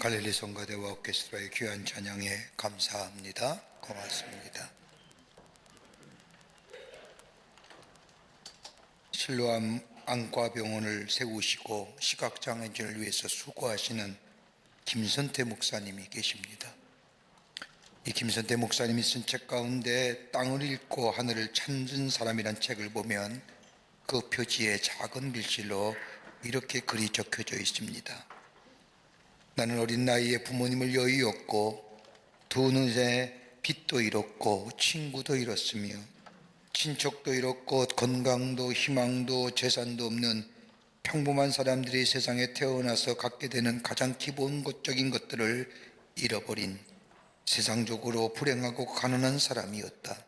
갈릴리 성가대와 오케스트라의 귀한 찬양에 감사합니다. 고맙습니다. 실로암 안과병원을 세우시고 시각장애인을 위해서 수고하시는 김선태 목사님이 계십니다. 이 김선태 목사님이 쓴 책 가운데 땅을 읽고 하늘을 찾는 사람이란 책을 보면 그 표지에 작은 글씨로 이렇게 글이 적혀져 있습니다. 나는 어린 나이에 부모님을 여의었고 두 눈에 빛도 잃었고 친구도 잃었으며 친척도 잃었고 건강도 희망도 재산도 없는 평범한 사람들이 세상에 태어나서 갖게 되는 가장 기본적인 것들을 잃어버린 세상적으로 불행하고 가난한 사람이었다.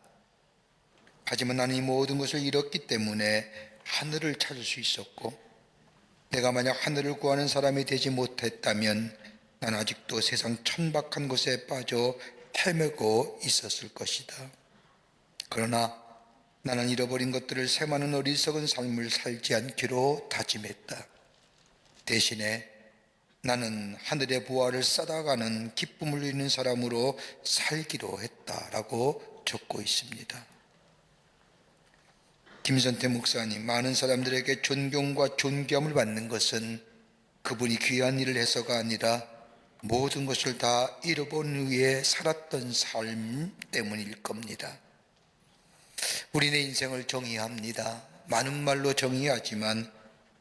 하지만 나는 이 모든 것을 잃었기 때문에 하늘을 찾을 수 있었고, 내가 만약 하늘을 구하는 사람이 되지 못했다면 난 아직도 세상 천박한 곳에 빠져 헤매고 있었을 것이다. 그러나 나는 잃어버린 것들을 새마는 어리석은 삶을 살지 않기로 다짐했다. 대신에 나는 하늘의 부활을 쌓아가는 기쁨을 누리는 사람으로 살기로 했다라고 적고 있습니다. 김선태 목사님, 많은 사람들에게 존경과 존귀함을 받는 것은 그분이 귀한 일을 해서가 아니라 모든 것을 다 잃어버린 후에 살았던 삶 때문일 겁니다. 우리의 인생을 정의합니다. 많은 말로 정의하지만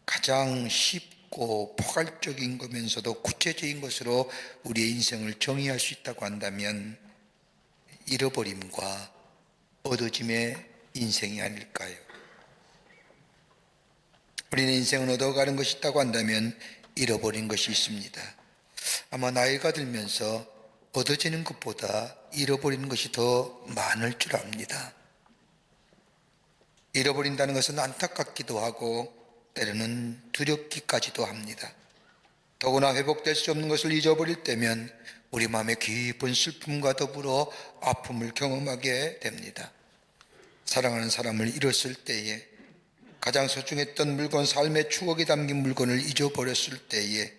가장 쉽고 포괄적인 거면서도 구체적인 것으로 우리의 인생을 정의할 수 있다고 한다면 잃어버림과 얻어짐의 인생이 아닐까요? 우리는 인생은 얻어가는 것이 있다고 한다면 잃어버린 것이 있습니다. 아마 나이가 들면서 얻어지는 것보다 잃어버리는 것이 더 많을 줄 압니다. 잃어버린다는 것은 안타깝기도 하고 때로는 두렵기까지도 합니다. 더구나 회복될 수 없는 것을 잊어버릴 때면 우리 마음에 깊은 슬픔과 더불어 아픔을 경험하게 됩니다. 사랑하는 사람을 잃었을 때에, 가장 소중했던 물건, 삶의 추억이 담긴 물건을 잊어버렸을 때에,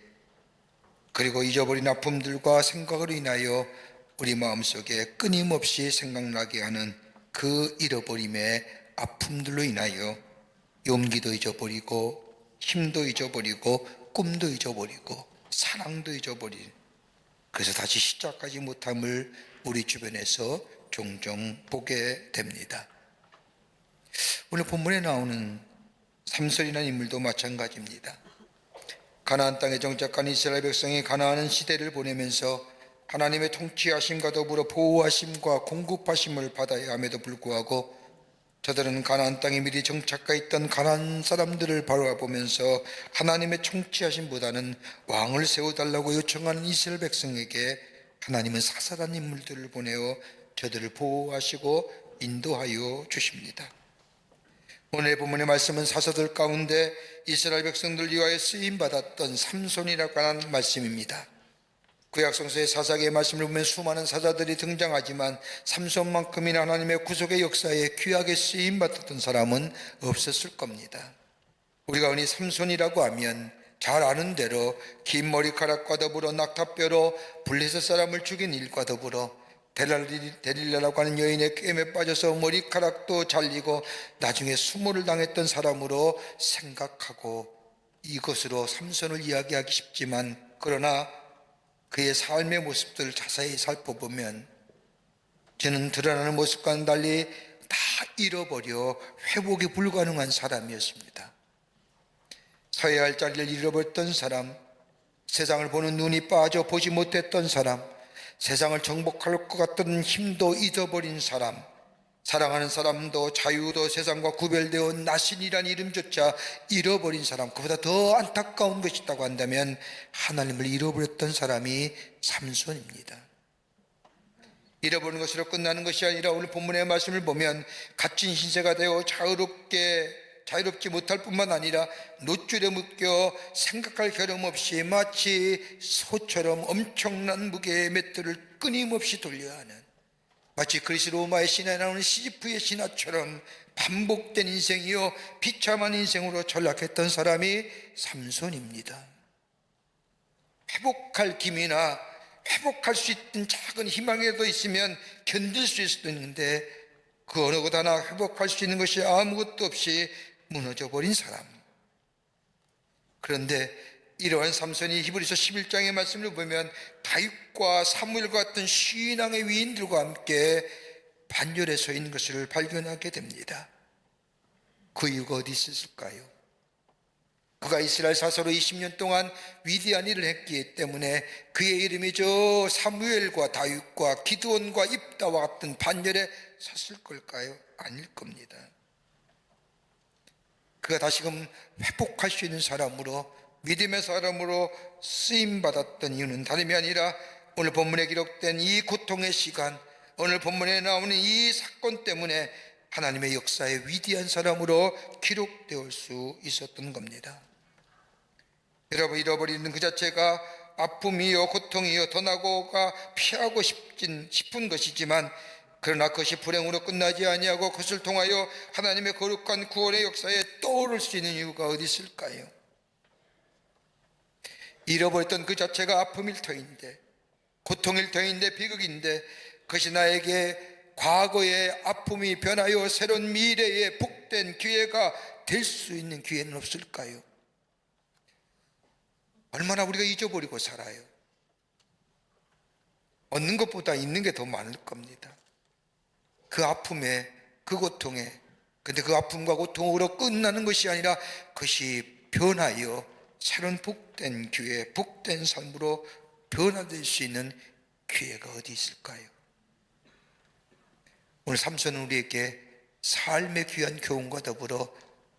그리고 잊어버린 아픔들과 생각으로 인하여 우리 마음속에 끊임없이 생각나게 하는 그 잃어버림의 아픔들로 인하여 용기도 잊어버리고 힘도 잊어버리고 꿈도 잊어버리고 사랑도 잊어버린, 그래서 다시 시작하지 못함을 우리 주변에서 종종 보게 됩니다. 오늘 본문에 나오는 삼손이라는 인물도 마찬가지입니다. 가나안 땅에 정착한 이스라엘 백성이 가나안 시대를 보내면서 하나님의 통치하심과 더불어 보호하심과 공급하심을 받아야 함에도 불구하고 저들은 가나안 땅에 미리 정착해 있던 가나안 사람들을 바라보면서 하나님의 통치하심보다는 왕을 세워달라고 요청하는 이스라엘 백성에게 하나님은 사사란 인물들을 보내어 저들을 보호하시고 인도하여 주십니다. 오늘 본문의 말씀은 사사들 가운데 이스라엘 백성들 위하여 쓰임받았던 삼손이라고 하는 말씀입니다. 구약성서의 사사기의 말씀을 보면 수많은 사자들이 등장하지만 삼손만큼이나 하나님의 구속의 역사에 귀하게 쓰임받았던 사람은 없었을 겁니다. 우리가 흔히 삼손이라고 하면 잘 아는 대로 긴 머리카락과 더불어 낙타뼈로 블레셋 사람을 죽인 일과 더불어 데릴라라고 하는 여인의 꿰매 빠져서 머리카락도 잘리고 나중에 수모를 당했던 사람으로 생각하고 이것으로 삼손을 이야기하기 쉽지만, 그러나 그의 삶의 모습들을 자세히 살펴보면 저는 드러나는 모습과는 달리 다 잃어버려 회복이 불가능한 사람이었습니다. 서야 할 자리를 잃어버렸던 사람, 세상을 보는 눈이 빠져 보지 못했던 사람, 세상을 정복할 것 같던 힘도 잊어버린 사람, 사랑하는 사람도 자유도 세상과 구별되어 나신이란 이름조차 잃어버린 사람, 그보다 더 안타까운 것이 있다고 한다면 하나님을 잃어버렸던 사람이 삼손입니다. 잃어버린 것으로 끝나는 것이 아니라 오늘 본문의 말씀을 보면 갇힌 신세가 되어 자유롭지 못할 뿐만 아니라 노줄에 묶여 생각할 겨름 없이 마치 소처럼 엄청난 무게의 맷들을 끊임없이 돌려야 하는, 마치 그리스 로마의 신화에 나오는 시지프의 신화처럼 반복된 인생이요 비참한 인생으로 전락했던 사람이 삼손입니다. 회복할 기미나 회복할 수 있는 작은 희망이라도 있으면 견딜 수 있을 있는데 그 어느 것 하나 회복할 수 있는 것이 아무것도 없이 무너져 버린 사람. 그런데 이러한 삼손이 히브리서 11장의 말씀을 보면 다윗과 사무엘과 같은 신앙의 위인들과 함께 반열에 서 있는 것을 발견하게 됩니다. 그 이유가 어디 있었을까요? 그가 이스라엘 사서로 20년 동안 위대한 일을 했기 때문에 그의 이름이 저 사무엘과 다윗과 기드온과 입다와 같은 반열에 섰을 걸까요? 아닐 겁니다. 그가 다시금 회복할 수 있는 사람으로, 믿음의 사람으로 쓰임받았던 이유는 다름이 아니라 오늘 본문에 기록된 이 고통의 시간, 오늘 본문에 나오는 이 사건 때문에 하나님의 역사의 위대한 사람으로 기록되어 수 있었던 겁니다. 여러분, 잃어버리는 그 자체가 아픔이요 고통이요 떠나고가 피하고 싶은 것이지만, 그러나 그것이 불행으로 끝나지 아니하고 그것을 통하여 하나님의 거룩한 구원의 역사에 떠오를 수 있는 이유가 어디 있을까요? 잃어버렸던 그 자체가 아픔일 터인데, 고통일 터인데, 비극인데, 그것이 나에게 과거의 아픔이 변하여 새로운 미래의 복된 기회가 될 수 있는 기회는 없을까요? 얼마나 우리가 잊어버리고 살아요. 얻는 것보다 있는 게 더 많을 겁니다. 그 아픔에, 그 고통에. 근데 그 아픔과 고통으로 끝나는 것이 아니라 그것이 변하여 새로운 복된 기회, 복된 삶으로 변화될 수 있는 기회가 어디 있을까요? 오늘 삼손은 우리에게 삶의 귀한 교훈과 더불어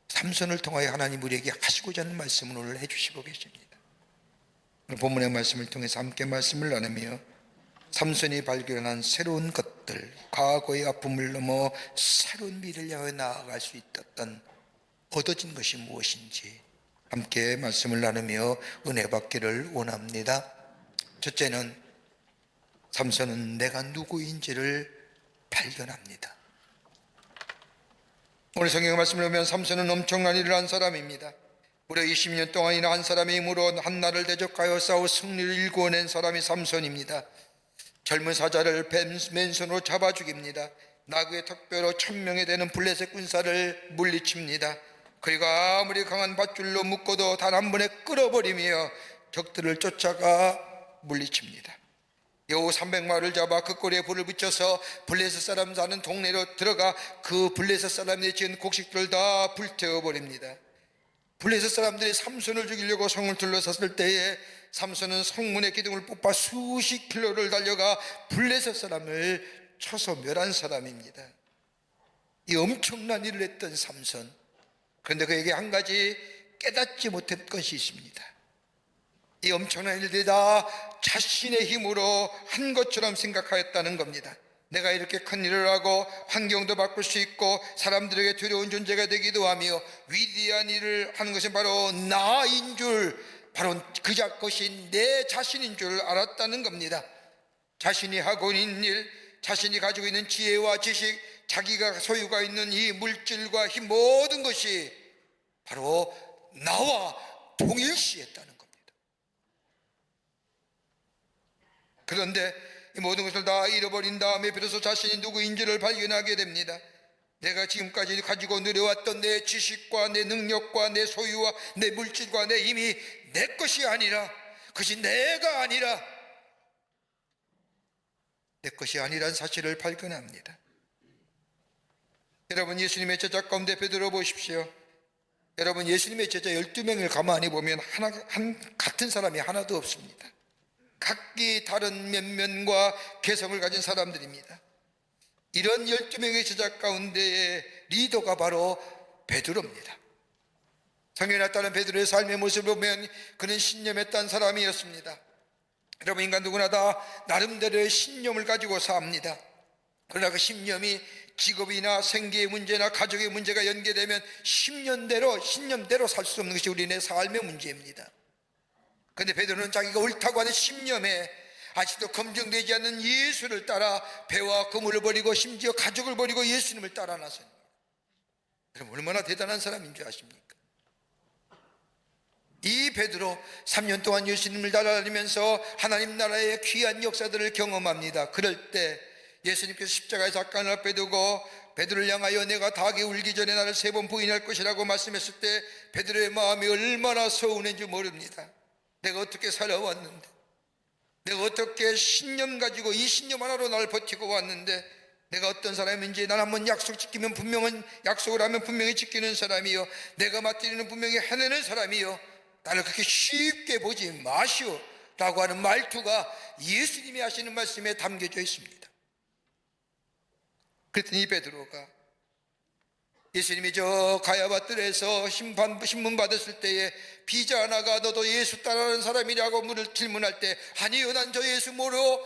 삼손을 통하여 하나님 우리에게 하시고자 하는 말씀을 오늘 해주시고 계십니다. 오늘 본문의 말씀을 통해서 함께 말씀을 나누며 삼손이 발견한 새로운 것들, 과거의 아픔을 넘어 새로운 미래를 향해 나아갈 수 있었던 얻어진 것이 무엇인지 함께 말씀을 나누며 은혜 받기를 원합니다. 첫째는 삼손은 내가 누구인지를 발견합니다. 오늘 성경 말씀을 보면 삼손은 엄청난 일을 한 사람입니다. 무려 20년 동안이나 한 사람의 힘으로 한나라를 대적하여 싸워 승리를 일궈낸 사람이 삼손입니다. 젊은 사자를 맨손으로 잡아 죽입니다. 나그의 턱뼈로 1000명에 되는 블레셋 군사를 물리칩니다. 그리고 아무리 강한 밧줄로 묶어도 단 한 번에 끌어버리며 적들을 쫓아가 물리칩니다. 여우 300마리를 잡아 그 꼬리에 불을 붙여서 블레셋 사람 사는 동네로 들어가 그 블레셋 사람들이 지은 곡식들을 다 불태워버립니다. 블레셋 사람들이 삼손을 죽이려고 성을 둘러섰을 때에 삼손은 성문의 기둥을 뽑아 수십 킬로를 달려가 블레셋 사람을 쳐서 멸한 사람입니다. 이 엄청난 일을 했던 삼손. 그런데 그에게 한 가지 깨닫지 못했던 것이 있습니다. 이 엄청난 일들이 다 자신의 힘으로 한 것처럼 생각하였다는 겁니다. 내가 이렇게 큰 일을 하고 환경도 바꿀 수 있고 사람들에게 두려운 존재가 되기도 하며 위대한 일을 하는 것은 바로 나인 줄, 바로 것이 내 자신인 줄 알았다는 겁니다. 자신이 하고 있는 일, 자신이 가지고 있는 지혜와 지식, 자기가 소유가 있는 이 물질과 힘, 모든 것이 바로 나와 동일시했다는 겁니다. 그런데 이 모든 것을 다 잃어버린 다음에 비로소 자신이 누구인지를 발견하게 됩니다. 내가 지금까지 가지고 누려왔던 내 지식과 내 능력과 내 소유와 내 물질과 내 힘이 내 것이 아니라, 그것이 내가 아니라, 내 것이 아니란 사실을 발견합니다. 여러분, 예수님의 제자 가운데 베드로 보십시오. 여러분, 예수님의 제자 12명을 가만히 보면 같은 사람이 하나도 없습니다. 각기 다른 면면과 개성을 가진 사람들입니다. 이런 12명의 제자 가운데의 리더가 바로 베드로입니다. 성경에 나타난 베드로의 삶의 모습을 보면 그는 신념했던 사람이었습니다. 여러분, 인간 누구나 다 나름대로의 신념을 가지고 삽니다. 그러나 그 신념이 직업이나 생계의 문제나 가족의 문제가 연계되면 신념대로 살 수 없는 것이 우리네 삶의 문제입니다. 그런데 베드로는 자기가 옳다고 하는 신념에 아직도 검증되지 않는 예수를 따라 배와 그물을 버리고 심지어 가족을 버리고 예수님을 따라 나섭니다. 여러분, 얼마나 대단한 사람인 줄 아십니까? 이 베드로 3년 동안 예수님을 따라다니면서 하나님 나라의 귀한 역사들을 경험합니다. 그럴 때 예수님께서 십자가에 작간을 앞에 두고 베드로를 향하여 내가 닭이 울기 전에 나를 3번 부인할 것이라고 말씀했을 때 베드로의 마음이 얼마나 서운했는지 모릅니다. 내가 어떻게 살아왔는데, 내가 어떻게 신념 가지고 이 신념 하나로 나를 버티고 왔는데, 내가 어떤 사람인지, 난 한번 약속 지키면 분명한 약속을 하면 분명히 지키는 사람이요, 내가 맡기는 분명히 해내는 사람이요, 나를 그렇게 쉽게 보지 마시오 라고 하는 말투가 예수님이 하시는 말씀에 담겨져 있습니다. 그랬더니 베드로가 예수님이 저 가야바 뜰에서 신문 받았을 때에 비자 하나가 너도 예수 따르는 사람이라고 질문할 때, 아니요, 난 저 예수 모로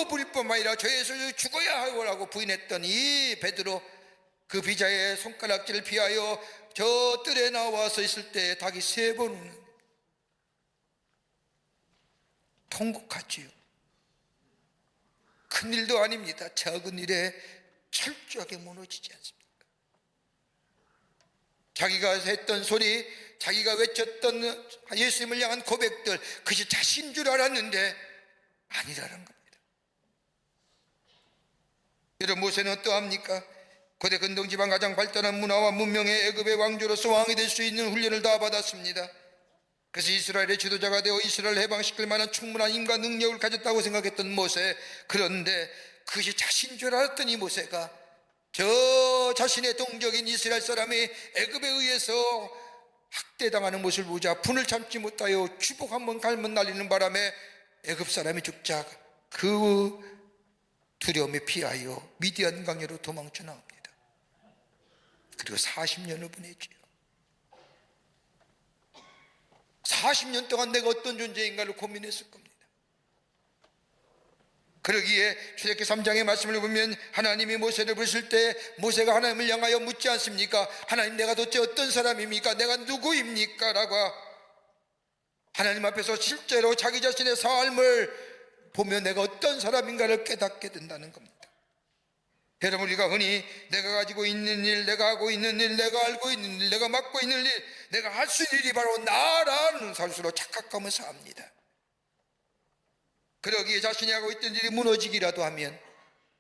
부릴 뿐만 아니라 저 예수 죽어야 하고라고 부인했던 이 베드로, 그 비자의 손가락질을 피하여 저 뜰에 나와서 있을 때 닭이 3번 우는, 통곡하지요. 큰일도 아닙니다. 작은 일에 철저하게 무너지지 않습니다. 자기가 했던 소리, 자기가 외쳤던 예수님을 향한 고백들, 그것이 자신인 줄 알았는데 아니라는 겁니다. 여러분, 모세는 어떠합니까? 고대 근동지방 가장 발달한 문화와 문명의 애굽의 왕조로서 왕이 될 수 있는 훈련을 다 받았습니다. 그래서 이스라엘의 지도자가 되어 이스라엘을 해방시킬 만한 충분한 힘과 능력을 가졌다고 생각했던 모세, 그런데 그것이 자신인 줄 알았던 이 모세가 저 자신의 동족인 이스라엘 사람이 애굽에 의해서 학대당하는 모습을 보자 분을 참지 못하여 주복 한번 갈면 날리는 바람에 애굽 사람이 죽자 그 두려움에 피하여 미디안 강야로 도망쳐 나옵니다. 그리고 40년을 보내지요. 40년 동안 내가 어떤 존재인가를 고민했을 겁니다. 그러기에 출애굽기 3장의 말씀을 보면 하나님이 모세를 부르실 때 모세가 하나님을 향하여 묻지 않습니까? 하나님, 내가 도대체 어떤 사람입니까? 내가 누구입니까? 라고 하나님 앞에서 실제로 자기 자신의 삶을 보며 내가 어떤 사람인가를 깨닫게 된다는 겁니다. 여러분, 우리가 흔히 내가 가지고 있는 일, 내가 하고 있는 일, 내가 알고 있는 일, 내가 맡고 있는 일, 내가 할 수 있는 일이 바로 나라는 사실로 착각하면서 합니다. 그러기에 자신이 하고 있던 일이 무너지기라도 하면,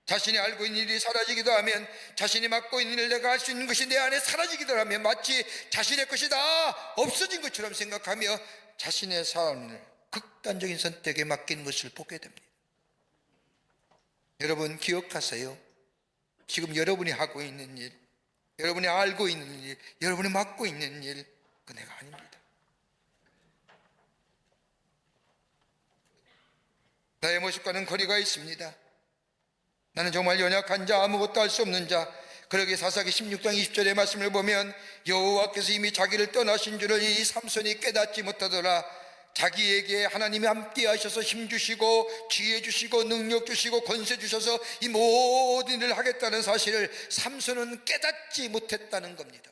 자신이 알고 있는 일이 사라지기도 하면, 자신이 맡고 있는 일, 내가 할 수 있는 것이 내 안에 사라지기도 하면 마치 자신의 것이 다 없어진 것처럼 생각하며 자신의 삶을 극단적인 선택에 맡기는 것을 보게 됩니다. 여러분, 기억하세요. 지금 여러분이 하고 있는 일, 여러분이 알고 있는 일, 여러분이 맡고 있는 일, 그 내가 아닙니다. 나의 모습과는 거리가 있습니다. 나는 정말 연약한 자, 아무것도 할 수 없는 자. 그러기에 사사기 16장 20절의 말씀을 보면 여호와께서 이미 자기를 떠나신 줄을 이 삼손이 깨닫지 못하더라. 자기에게 하나님이 함께 하셔서 힘 주시고 지혜 주시고 능력 주시고 권세 주셔서 이 모든 일을 하겠다는 사실을 삼손은 깨닫지 못했다는 겁니다.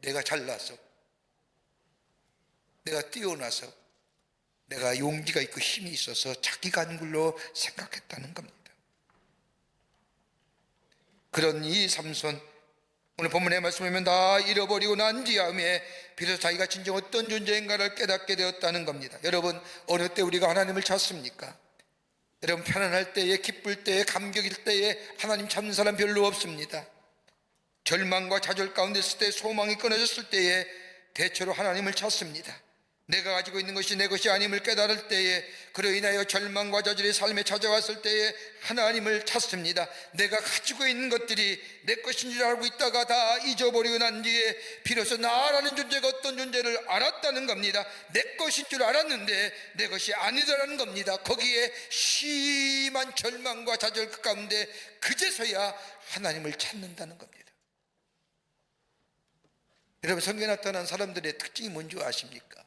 내가 잘나서, 내가 뛰어나서, 내가 용기가 있고 힘이 있어서 자기가 한 걸로 생각했다는 겁니다. 그런 이 삼손, 오늘 본문의 말씀을 보면 다 잃어버리고 난 뒤에 비로소 자기가 진정 어떤 존재인가를 깨닫게 되었다는 겁니다. 여러분, 어느 때 우리가 하나님을 찾습니까? 여러분, 편안할 때에, 기쁠 때에, 감격일 때에 하나님 찾는 사람 별로 없습니다. 절망과 좌절 가운데 있을 때, 소망이 끊어졌을 때에 대체로 하나님을 찾습니다. 내가 가지고 있는 것이 내 것이 아님을 깨달을 때에, 그로 인하여 절망과 좌절이 삶에 찾아왔을 때에 하나님을 찾습니다. 내가 가지고 있는 것들이 내 것인 줄 알고 있다가 다 잊어버리고 난 뒤에 비로소 나라는 존재가 어떤 존재를 알았다는 겁니다. 내 것인 줄 알았는데 내 것이 아니더라는 겁니다. 거기에 심한 절망과 좌절 가운데 그제서야 하나님을 찾는다는 겁니다. 여러분, 성경에 나타난 사람들의 특징이 뭔지 아십니까?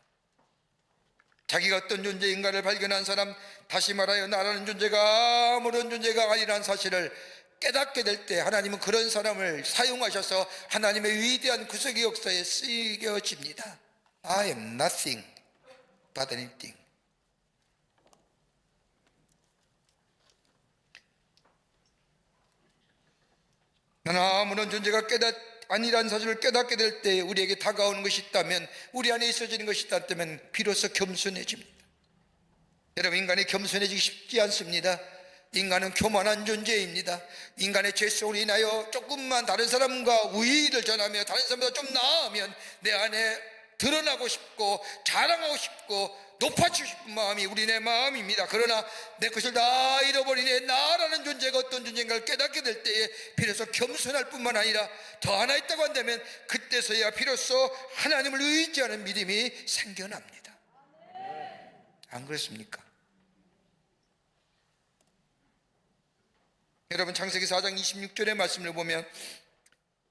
자기가 어떤 존재인가를 발견한 사람, 다시 말하여 나라는 존재가 아무런 존재가 아니라는 사실을 깨닫게 될 때 하나님은 그런 사람을 사용하셔서 하나님의 위대한 구속의 역사에 쓰여집니다. I am nothing but anything. 나는 아무런 존재가 아니라는 사실을 깨닫게 될 때 우리에게 다가오는 것이 있다면, 우리 안에 있어지는 것이 있다면 비로소 겸손해집니다. 여러분, 인간이 겸손해지기 쉽지 않습니다. 인간은 교만한 존재입니다. 인간의 죄성으로 인하여 조금만 다른 사람과 우위를 전하며 다른 사람보다 좀 나으면 내 안에 드러나고 싶고 자랑하고 싶고 높아지고 싶은 마음이 우리네 마음입니다. 그러나 내 것을 다 잃어버리네 나라는 존재가 어떤 존재인가를 깨닫게 될 때에 비로소 겸손할 뿐만 아니라 더 하나 있다고 한다면 그때서야 비로소 하나님을 의지하는 믿음이 생겨납니다. 안 그렇습니까? 여러분, 창세기 4장 26절의 말씀을 보면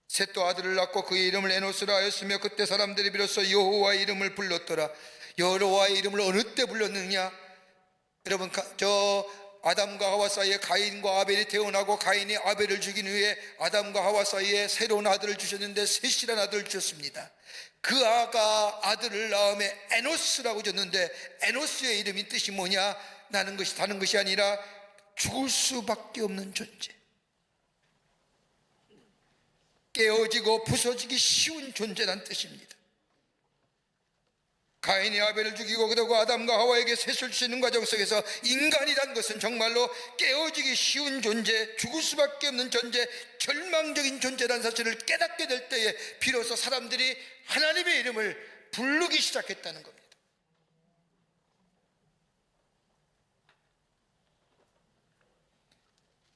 셋도 아들을 낳고 그의 이름을 에노스라 하였으며 그때 사람들이 비로소 여호와의 이름을 불렀더라. 여호와의 이름을 어느 때 불렀느냐? 여러분, 아담과 하와 사이에 가인과 아벨이 태어나고 가인이 아벨을 죽인 후에 아담과 하와 사이에 새로운 아들을 주셨는데 셋이라는 아들을 주셨습니다. 그 아가 아들을 낳음에 에노스라고 줬는데 에노스의 이름이 뜻이 뭐냐? 나는 것이 다른 것이 아니라 죽을 수밖에 없는 존재, 깨어지고 부서지기 쉬운 존재란 뜻입니다. 가인이 아벨을 죽이고 그리고 아담과 하와에게 셋을 주시는 과정 속에서 인간이란 것은 정말로 깨어지기 쉬운 존재, 죽을 수밖에 없는 존재, 절망적인 존재라는 사실을 깨닫게 될 때에 비로소 사람들이 하나님의 이름을 부르기 시작했다는 겁니다.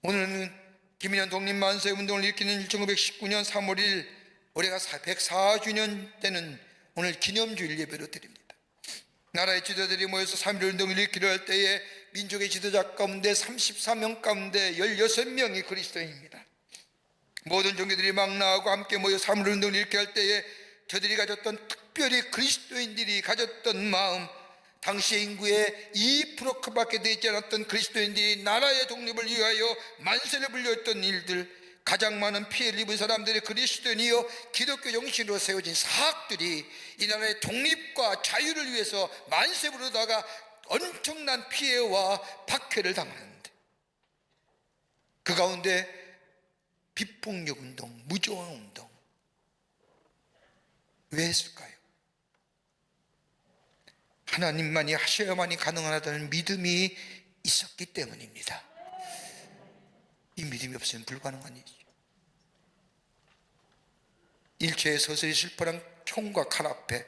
오늘은 김인현 독립만세운동을 일으키는 1919년 3월 1일 올해가 104주년 되는 오늘 기념주일 예배로 드립니다. 나라의 지도자들이 모여서 3.1운동을 일으키려 할 때에 민족의 지도자 가운데 34명 가운데 16명이 그리스도인입니다. 모든 종교들이 망라하고 함께 모여 3.1운동을 일으키려 할 때에 저들이 가졌던, 특별히 그리스도인들이 가졌던 마음, 당시 인구의 2%밖에 되지 않았던 그리스도인들이 나라의 독립을 위하여 만세를 불렸던 일들, 가장 많은 피해를 입은 사람들이 그리스도인이요 기독교 정신으로 세워진 사학들이 이 나라의 독립과 자유를 위해서 만세 부르다가 엄청난 피해와 박해를 당하는데, 그 가운데 비폭력 운동, 무저항 운동 왜 했을까요? 하나님만이 하셔야만이 가능하다는 믿음이 있었기 때문입니다. 이 믿음이 없으면 불가능한 일이죠. 일체의 서서히 슬퍼한 총과 칼 앞에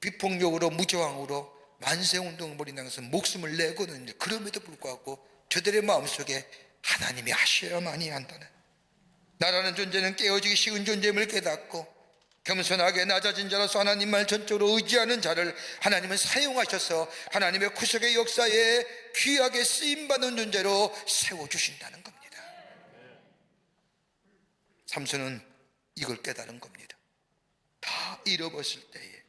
비폭력으로 무저항으로 만세운동을 벌이는 것은 목숨을 내거든요. 그럼에도 불구하고 저들의 마음속에 하나님이 하셔야만이 한다는, 나라는 존재는 깨어지기 쉬운 존재임을 깨닫고 겸손하게 낮아진 자로서 하나님만을 전적으로 의지하는 자를 하나님은 사용하셔서 하나님의 구속의 역사에 귀하게 쓰임받는 존재로 세워주신다는 겁니다. 삼손은 이걸 깨달은 겁니다. 다 잃어버렸을 때에,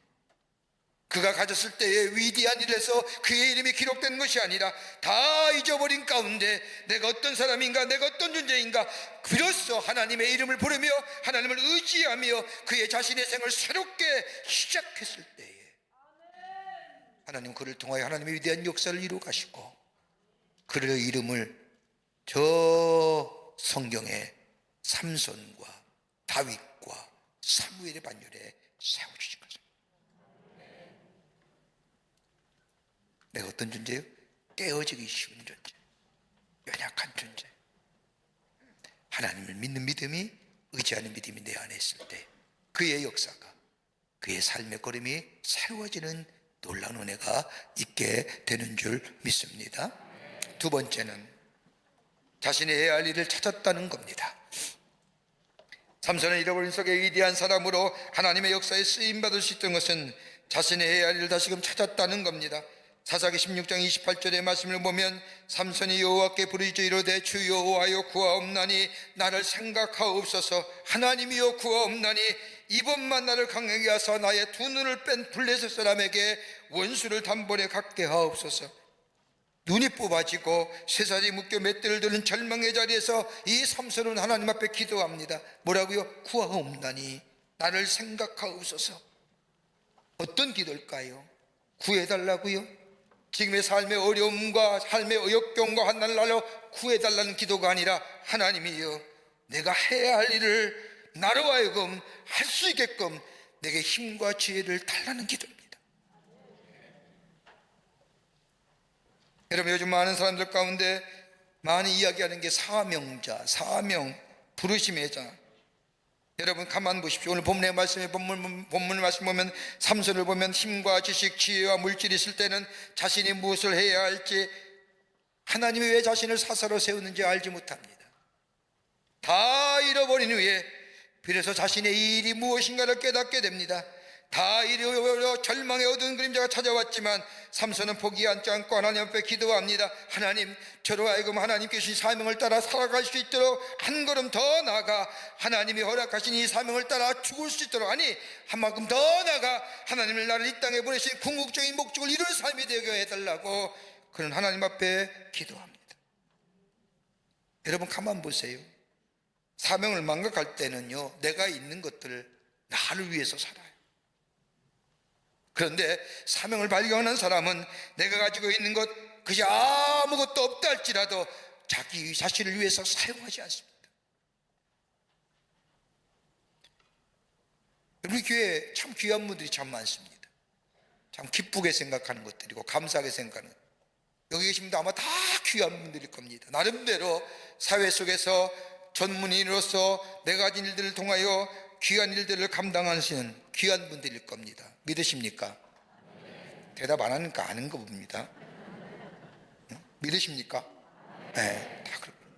그가 가졌을 때에 위대한 일에서 그의 이름이 기록된 것이 아니라 다 잊어버린 가운데 내가 어떤 사람인가, 내가 어떤 존재인가, 비로소 하나님의 이름을 부르며 하나님을 의지하며 그의 자신의 생을 새롭게 시작했을 때에 하나님 그를 통하여 하나님의 위대한 역사를 이루어 가시고 그의 이름을 저 성경에 삼손과 다윗과 사무엘의 반열에 세워주신 것입니다. 내가 어떤 존재예요? 깨어지기 쉬운 존재, 연약한 존재. 하나님을 믿는 믿음이, 의지하는 믿음이 내 안에 있을 때 그의 역사가, 그의 삶의 걸음이 새로워지는 놀라운 은혜가 있게 되는 줄 믿습니다. 두 번째는 자신의 해야 할 일을 찾았다는 겁니다. 삼손은 잃어버린 속에 위대한 사람으로 하나님의 역사에 쓰임받을 수 있던 것은 자신의 해야 할 일을 다시금 찾았다는 겁니다. 사사기 16장 28절의 말씀을 보면 삼손이 여호와께 부르짖어 이르되 주 여호와여 구하옵나니 나를 생각하옵소서. 하나님이여 구하옵나니 이번만 나를 강하게 하사 나의 두 눈을 뺀 블레셋 사람에게 원수를 단번에 갖게 하옵소서. 눈이 뽑아지고 쇠사슬이 묶여 맷대를 드는 절망의 자리에서 이 삼손은 하나님 앞에 기도합니다. 뭐라고요? 구하옵나니 나를 생각하옵소서. 어떤 기도일까요? 구해달라고요? 지금의 삶의 어려움과 삶의 역경과 한날 날로 구해달라는 기도가 아니라 하나님이여 내가 해야 할 일을 나로 하여금 할 수 있게끔 내게 힘과 지혜를 달라는 기도입니다. 여러분, 요즘 많은 사람들 가운데 많이 이야기하는 게 사명자, 사명, 부르심의 자. 여러분 가만 보십시오. 오늘 본문의 말씀에 본문 말씀 보면 삼손을 보면 힘과 지식, 지혜와 물질이 있을 때는 자신이 무엇을 해야 할지, 하나님이 왜 자신을 사사로 세우는지 알지 못합니다. 다 잃어버린 후에 비로소 자신의 일이 무엇인가를 깨닫게 됩니다. 다 잃어버려 절망의 어두운 그림자가 찾아왔지만 삼손은 포기하지 않고 하나님 앞에 기도합니다. 하나님, 저로 하여금 하나님께 주신 사명을 따라 살아갈 수 있도록 한 걸음 더 나아가 하나님이 허락하신 이 사명을 따라 죽을 수 있도록, 아니 한 만큼 더 나아가 하나님을 나를 이 땅에 보내신 궁극적인 목적을 이룰 삶이 되게 해달라고 그는 하나님 앞에 기도합니다. 여러분 가만 보세요. 사명을 망각할 때는요, 내가 있는 것들을 나를 위해서 살아요. 그런데 사명을 발견한 사람은 내가 가지고 있는 것, 그저 아무것도 없다 할지라도 자기 자신을 위해서 사용하지 않습니다. 우리 교회에 참 귀한 분들이 참 많습니다. 참 기쁘게 생각하는 것들이고 감사하게 생각하는, 여기 계신 분도 아마 다 귀한 분들일 겁니다. 나름대로 사회 속에서 전문인으로서 내가 가진 일들을 통하여 귀한 일들을 감당하시는 귀한 분들일 겁니다. 믿으십니까? 대답 안 하니까 아는 거 봅니다. 믿으십니까? 네, 다 그렇습니다.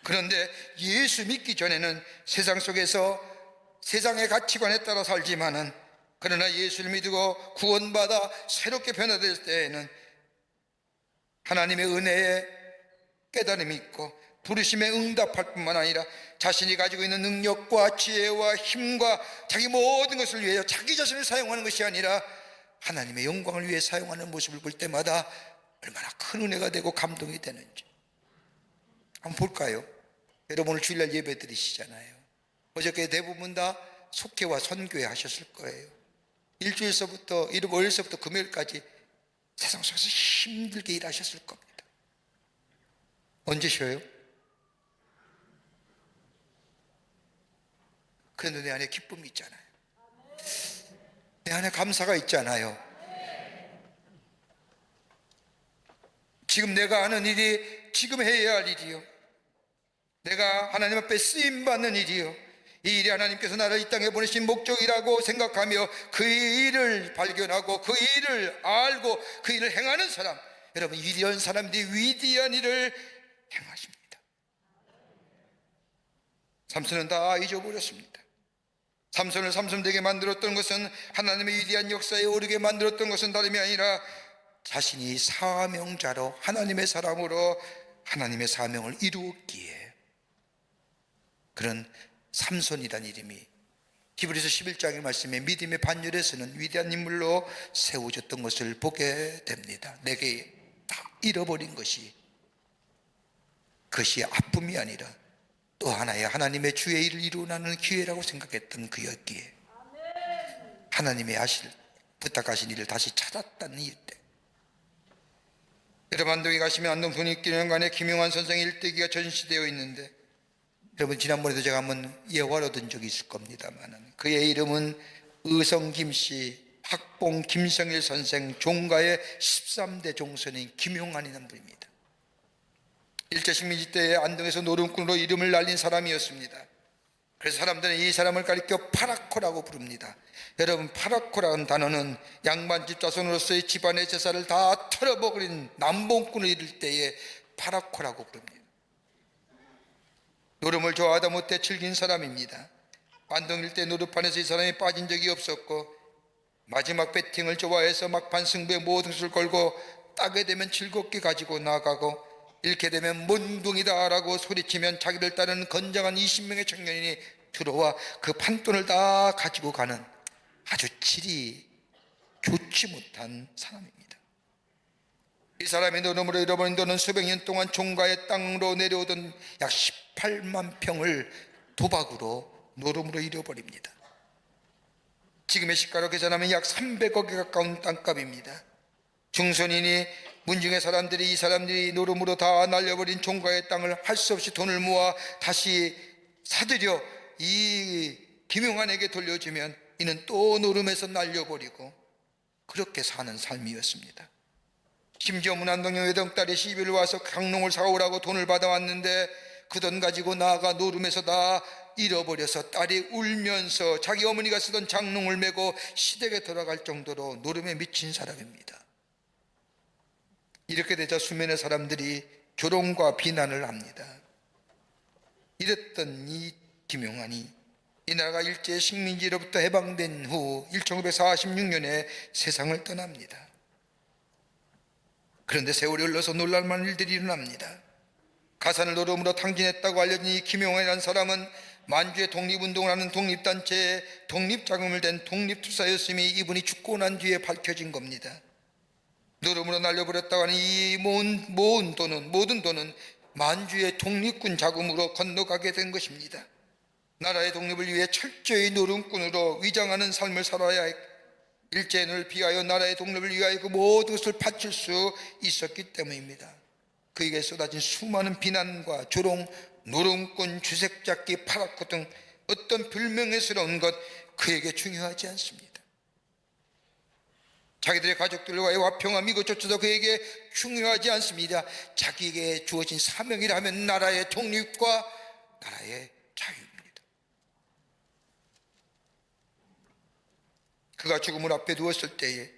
그런데 예수 믿기 전에는 세상 속에서 세상의 가치관에 따라 살지만은, 그러나 예수를 믿고 구원받아 새롭게 변화될 때에는 하나님의 은혜에 깨달음이 있고 부르심에 응답할 뿐만 아니라 자신이 가지고 있는 능력과 지혜와 힘과 자기 모든 것을 위해서 자기 자신을 사용하는 것이 아니라 하나님의 영광을 위해 사용하는 모습을 볼 때마다 얼마나 큰 은혜가 되고 감동이 되는지 한번 볼까요? 여러분 오늘 주일날 예배 드리시잖아요. 어저께 대부분 다 속회와 선교회 하셨을 거예요. 일주일서부터 월요일서부터 금요일까지 세상 속에서 힘들게 일하셨을 겁니다. 언제 쉬어요? 그런데 내 안에 기쁨이 있잖아요. 내 안에 감사가 있잖아요. 지금 내가 하는 일이 지금 해야 할 일이요, 내가 하나님 앞에 쓰임받는 일이요, 이 일이 하나님께서 나를 이 땅에 보내신 목적이라고 생각하며 그 일을 발견하고 그 일을 알고 그 일을 행하는 사람, 여러분 위대한 사람들이 위대한 일을 행하십니다. 삼손은 다 잊어버렸습니다. 삼손을 삼손되게 만들었던 것은, 하나님의 위대한 역사에 오르게 만들었던 것은 다름이 아니라 자신이 사명자로 하나님의 사람으로 하나님의 사명을 이루었기에, 그런 삼손이란 이름이 히브리서 11장의 말씀에 믿음의 반열에서는 위대한 인물로 세워졌던 것을 보게 됩니다. 내게 다 잃어버린 것이, 그것이 아픔이 아니라 또 하나의 하나님의 주의 일을 이루어나는 기회라고 생각했던 그였기에 하나님의 부탁하신 일을 다시 찾았다는 일때, 여러분 안동에 가시면 안동 분익기념관에 김용환 선생의 일대기가 전시되어 있는데, 여러분 지난번에도 제가 한번 예화를 얻은 적이 있을 겁니다만, 그의 이름은 의성 김씨, 학봉 김성일 선생, 종가의 13대 종선인 김용환이라는 분입니다. 일제 식민지 때에 안동에서 노름꾼으로 이름을 날린 사람이었습니다. 그래서 사람들은 이 사람을 가리켜 파라코라고 부릅니다. 여러분 파라코라는 단어는 양반집 자손으로서의 집안의 재산을 다 털어버린 남봉꾼을 이룰 때에 파라코라고 부릅니다. 노름을 좋아하다 못해 즐긴 사람입니다. 안동 일대 노름판에서 이 사람이 빠진 적이 없었고, 마지막 배팅을 좋아해서 막판 승부에 모든 것을 걸고 따게 되면 즐겁게 가지고 나가고, 잃게 되면 몬둥이다 라고 소리치면 자기를 따르는 건장한 20명의 청년이 들어와 그 판돈을 다 가지고 가는 아주 질이 좋지 못한 사람입니다. 이 사람이 노름으로 잃어버린 돈은 수백 년 동안 종가의 땅으로 내려오던 약 18만 평을 도박으로 노름으로 잃어버립니다. 지금의 시가로 계산하면 약 300억에 가까운 땅값입니다. 중선인이 문중의 사람들이 이 사람들이 노름으로 다 날려버린 종가의 땅을 할 수 없이 돈을 모아 다시 사들여 이 김용환에게 돌려주면 이는 또 노름에서 날려버리고 그렇게 사는 삶이었습니다. 심지어 문안동의 외동딸이 시비를 와서 강농을 사오라고 돈을 받아왔는데 그 돈 가지고 나아가 노름에서 다 잃어버려서 딸이 울면서 자기 어머니가 쓰던 장롱을 메고 시댁에 돌아갈 정도로 노름에 미친 사람입니다. 이렇게 되자 수면의 사람들이 조롱과 비난을 합니다. 이랬던 이 김용환이 이 나라가 일제 식민지로부터 해방된 후 1946년에 세상을 떠납니다. 그런데 세월이 흘러서 놀랄만한 일들이 일어납니다. 가산을 노름으로 탕진했다고 알려진 이 김용환이라는 사람은 만주의 독립운동을 하는 독립단체에 독립자금을 댄 독립투사였음이 이분이 죽고 난 뒤에 밝혀진 겁니다. 노름으로 날려버렸다고 하는 이 모든 돈은 만주의 독립군 자금으로 건너가게 된 것입니다. 나라의 독립을 위해 철저히 노름꾼으로 위장하는 삶을 살아야 일제인을 비하여 나라의 독립을 위하여 그 모든 것을 바칠 수 있었기 때문입니다. 그에게 쏟아진 수많은 비난과 조롱, 노름꾼, 주색잡기, 파랗고 등 어떤 불명예스러운 것 그에게 중요하지 않습니다. 자기들의 가족들과의 화평함 이것조차도 그에게 중요하지 않습니다. 자기에게 주어진 사명이라면 나라의 독립과 나라의 자유입니다. 그가 죽음을 앞에 두었을 때에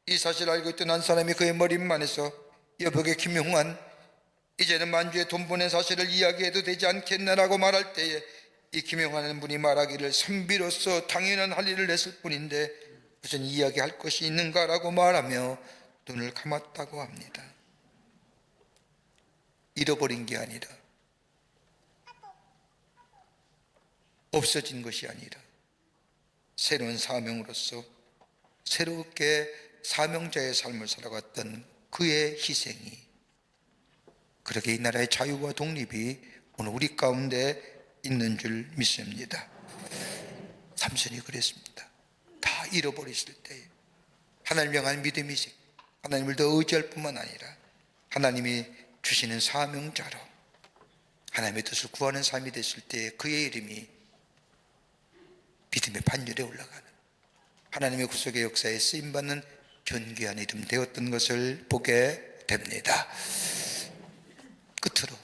이 사실을 알고 있던 한 사람이 그의 머리만에서 여보게 김용환, 이제는 만주에 돈 보낸 사실을 이야기해도 되지 않겠나라고 말할 때에 이 김용환은 분이 말하기를 선비로서 당연한 할 일을 했을 뿐인데 무슨 이야기할 것이 있는가라고 말하며 눈을 감았다고 합니다. 잃어버린 게 아니라, 없어진 것이 아니라 새로운 사명으로서 새롭게 사명자의 삶을 살아갔던 그의 희생이 그렇게 이 나라의 자유와 독립이 오늘 우리 가운데 있는 줄 믿습니다. 삼손이 그랬습니다. 다 잃어버렸을 때 하나님을 향한 믿음이 하나님을 더 의지할 뿐만 아니라 하나님이 주시는 사명자로 하나님의 뜻을 구하는 삶이 됐을 때 그의 이름이 믿음의 반열에 올라가는 하나님의 구속의 역사에 쓰임받는 존귀한 이름 되었던 것을 보게 됩니다. 끝으로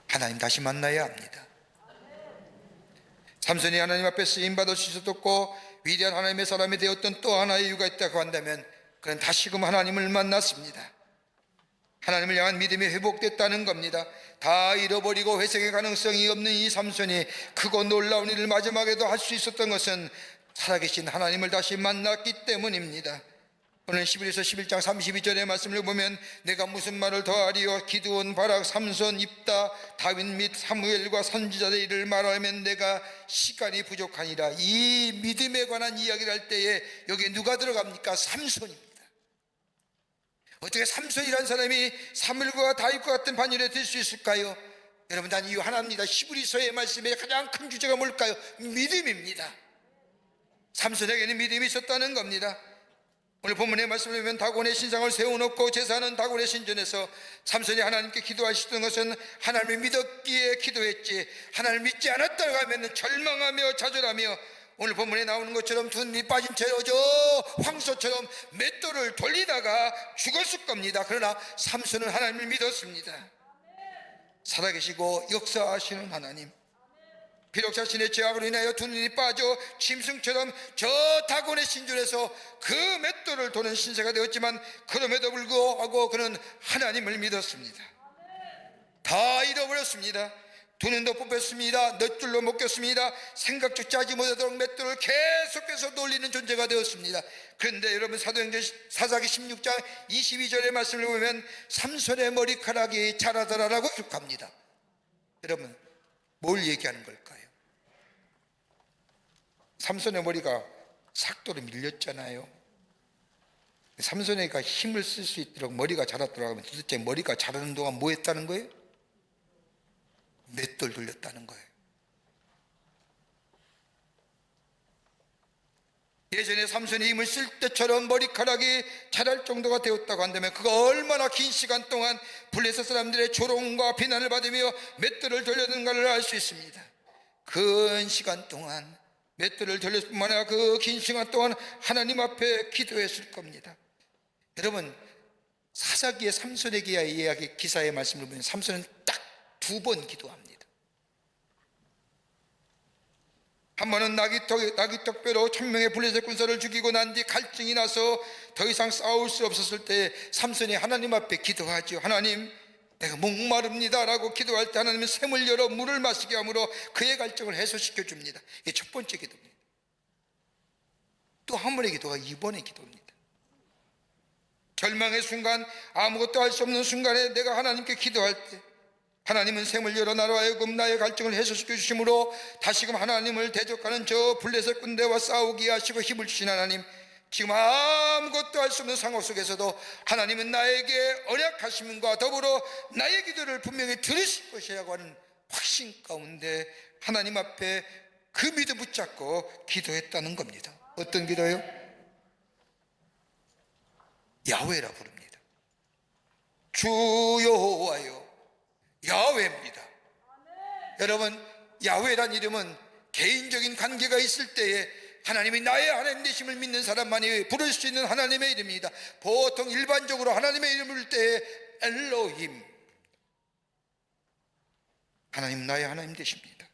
하나님 다시 만나야 합니다. 삼손이 하나님 앞에 쓰임받을 수 있었고 위대한 하나님의 사람이 되었던 또 하나의 이유가 있다고 한다면 그는 다시금 하나님을 만났습니다. 하나님을 향한 믿음이 회복됐다는 겁니다. 다 잃어버리고 회생의 가능성이 없는 이 삼손이 크고 놀라운 일을 마지막에도 할 수 있었던 것은 살아계신 하나님을 다시 만났기 때문입니다. 오늘 11에서 11장 32절의 말씀을 보면 내가 무슨 말을 더하리요 기드온, 바락, 삼손, 입다, 다윗 및 사무엘과 선지자의 일을 말하면 내가 시간이 부족하니라. 이 믿음에 관한 이야기를 할 때에 여기에 누가 들어갑니까? 삼손입니다. 어떻게 삼손이라는 사람이 사무엘과 다윗과 같은 반열에 들 수 있을까요? 여러분, 단 이유 하나입니다. 히브리서의 말씀의 가장 큰 주제가 뭘까요? 믿음입니다. 삼손에게는 믿음이 있었다는 겁니다. 오늘 본문의 말씀을 보면 다곤의 신상을 세워놓고 제사하는 다곤의 신전에서 삼손이 하나님께 기도하시던 것은 하나님을 믿었기에 기도했지 하나님을 믿지 않았다고 하면 절망하며 좌절하며 오늘 본문에 나오는 것처럼 두 눈이 빠진 채로 저 황소처럼 맷돌을 돌리다가 죽었을 겁니다. 그러나 삼손은 하나님을 믿었습니다. 살아계시고 역사하시는 하나님, 비록 자신의 죄악으로 인하여 두 눈이 빠져 짐승처럼 저 다곤의 신전에서 그 맷돌을 도는 신세가 되었지만 그럼에도 불구하고 그는 하나님을 믿었습니다. 다 잃어버렸습니다. 두 눈도 뽑혔습니다. 넛줄로 묶였습니다. 생각조차 하지 못하도록 맷돌을 계속해서 돌리는 존재가 되었습니다. 그런데 여러분, 사도행전 사사기 16장 22절의 말씀을 보면 삼손의 머리카락이 자라더라라고 기록합니다. 여러분, 뭘 얘기하는 걸까요? 삼손의 머리가 삭도로 밀렸잖아요. 삼손이가 힘을 쓸 수 있도록 머리가 자랐더라고 하면 도대체 머리가 자라는 동안 뭐 했다는 거예요? 맷돌 돌렸다는 거예요. 예전에 삼손이 힘을 쓸 때처럼 머리카락이 자랄 정도가 되었다고 한다면 그가 얼마나 긴 시간 동안 블레셋 사람들의 조롱과 비난을 받으며 맷돌을 돌렸는가를 알 수 있습니다. 긴 시간 동안 맷돌을 돌렸을 뿐만 아니라 그 긴 시간 동안 하나님 앞에 기도했을 겁니다. 여러분, 사사기의 삼손에게 이야기 기사의 말씀을 보면 삼손은 딱 2번 기도합니다. 한 번은 나귀떡뼈로 1000명의 블레셋 군사를 죽이고 난 뒤 갈증이 나서 더 이상 싸울 수 없었을 때 삼손이 하나님 앞에 기도하죠. 하나님, 내가 목마릅니다 라고 기도할 때 하나님은 샘을 열어 물을 마시게 함으로 그의 갈증을 해소시켜 줍니다. 이게 첫 번째 기도입니다. 또 한 번의 기도가 2번의 기도입니다. 절망의 순간, 아무것도 할 수 없는 순간에 내가 하나님께 기도할 때 하나님은 샘을 열어 나로 하여금 나의 갈증을 해소시켜 주심으로 다시금 하나님을 대적하는 저 블레셋 군대와 싸우게 하시고 힘을 주신 하나님, 지금 아무것도 할 수 없는 상황 속에서도 하나님은 나에게 언약하심과 더불어 나의 기도를 분명히 들으실 것이라고 하는 확신 가운데 하나님 앞에 그 믿음 붙잡고 기도했다는 겁니다. 어떤 기도요? 야훼라 부릅니다. 주 여호와여, 야훼입니다. 여러분, 야훼란 이름은 개인적인 관계가 있을 때에 하나님이 나의 하나님 되심을 믿는 사람만이 부를 수 있는 하나님의 이름입니다. 보통 일반적으로 하나님의 이름을 부를 때에 엘로힘, 하나님 나의 하나님 되십니다.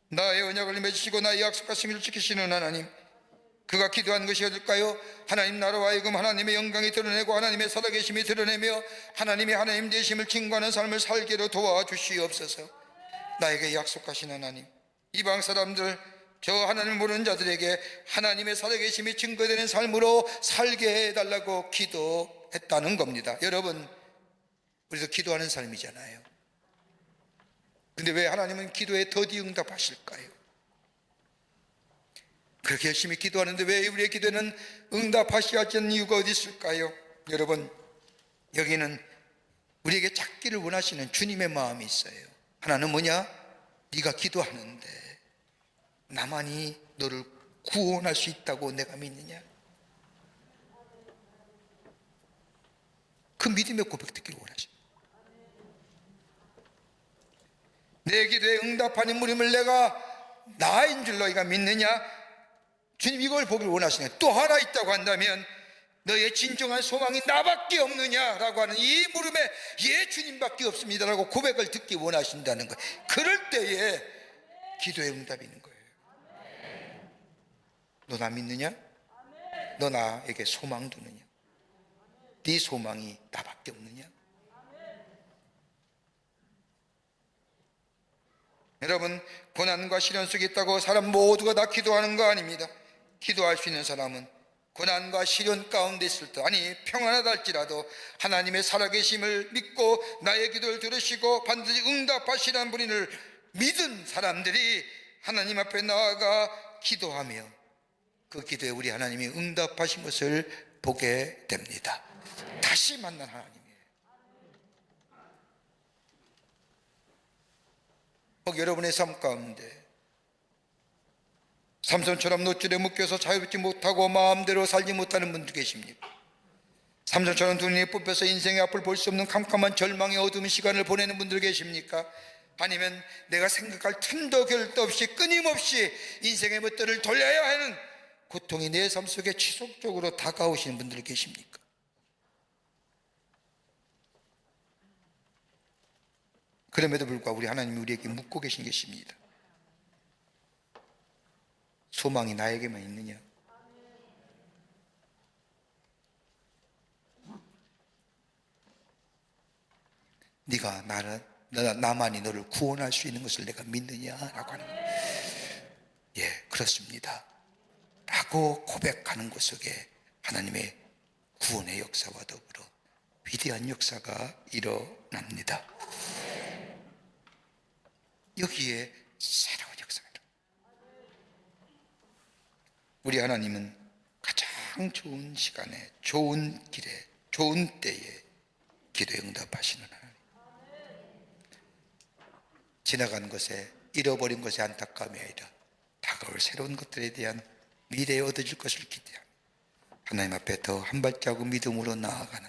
나의 언약을 맺으시고 나의 약속하심을 지키시는 하나님, 그가 기도한 것이 어딜까요? 하나님 나로 하여금 하나님의 영광이 드러내고 하나님의 살아계심이 드러내며 하나님의 하나님 되심을 증거하는 삶을 살기로 도와주시옵소서. 나에게 약속하신 하나님, 이방 사람들, 저 하나님을 모르는 자들에게 하나님의 살아계심이 증거되는 삶으로 살게 해달라고 기도했다는 겁니다. 여러분, 우리도 기도하는 삶이잖아요. 근데 왜 하나님은 기도에 더디 응답하실까요? 그렇게 열심히 기도하는데 왜 우리의 기도에는 응답하시지 않는 이유가 어디 있을까요? 여러분, 여기는 우리에게 찾기를 원하시는 주님의 마음이 있어요. 하나는 뭐냐? 네가 기도하는데 나만이 너를 구원할 수 있다고 내가 믿느냐? 그 믿음의 고백 듣기를 원하십니다. 내 기도에 응답하는 인물임을 내가 나인 줄 너희가 믿느냐? 주님 이걸 보길 원하시네. 또 하나 있다고 한다면 너의 진정한 소망이 나밖에 없느냐라고 하는 이 물음에 예, 주님밖에 없습니다라고 고백을 듣기 원하신다는 거예요. 그럴 때에 기도의 응답이 있는 거예요. 너 나 믿느냐? 너 나에게 소망 두느냐? 네 소망이 나밖에 없느냐? 여러분, 고난과 시련 속에 있다고 사람 모두가 다 기도하는 거 아닙니다. 기도할 수 있는 사람은 고난과 시련 가운데 있을 때, 아니 평안하다 할지라도 하나님의 살아계심을 믿고 나의 기도를 들으시고 반드시 응답하시는 분을 믿은 사람들이 하나님 앞에 나아가 기도하며 그 기도에 우리 하나님이 응답하신 것을 보게 됩니다. 다시 만난 하나님이에요. 여러분의 삶 가운데 삼손처럼 노줄에 묶여서 자유롭지 못하고 마음대로 살지 못하는 분들 계십니까? 삼손처럼 두 눈이 뽑혀서 인생의 앞을 볼 수 없는 캄캄한 절망의 어두운 시간을 보내는 분들 계십니까? 아니면 내가 생각할 틈도 결도 없이 끊임없이 인생의 멨들을 돌려야 하는 고통이 내 삶 속에 지속적으로 다가오시는 분들 계십니까? 그럼에도 불구하고 우리 하나님이 우리에게 묻고 계신 것입니다. 소망이 나에게만 있느냐? 네가 나만이 너를 구원할 수 있는 것을 내가 믿느냐라고 하는 거예요. 예, 그렇습니다 라고 고백하는 것 속에 하나님의 구원의 역사와 더불어 위대한 역사가 일어납니다. 여기에 새로운 역사가 일어납니다. 우리 하나님은 가장 좋은 시간에, 좋은 길에, 좋은 때에 기도에 응답하시는 하나님. 지나간 것에, 잃어버린 것에 안타까움이 아니라 다가올 새로운 것들에 대한 미래에 얻어질 것을 기대합니다. 하나님 앞에 더 한 발자국 믿음으로 나아가는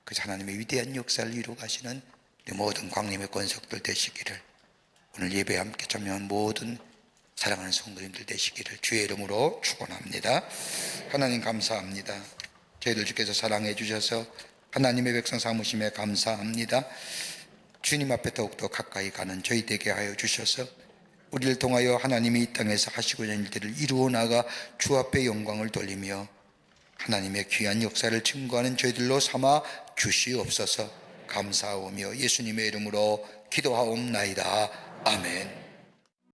그 하나님의 위대한 역사를 이루어 가시는 우리 모든 광림의 권속들 되시기를, 오늘 예배에 함께 참여한 모든 사랑하는 성도님들 되시기를 주의 이름으로 축원합니다. 하나님 감사합니다. 저희들 주께서 사랑해 주셔서 하나님의 백성 삼으심에 감사합니다. 주님 앞에 더욱더 가까이 가는 저희 되게 하여 주셔서 우리를 통하여 하나님이 이 땅에서 하시고자 하는 일들을 이루어 나가 주 앞에 영광을 돌리며 하나님의 귀한 역사를 증거하는 저희들로 삼아 주시옵소서. 감사하오며 예수님의 이름으로 기도하옵나이다. 아멘.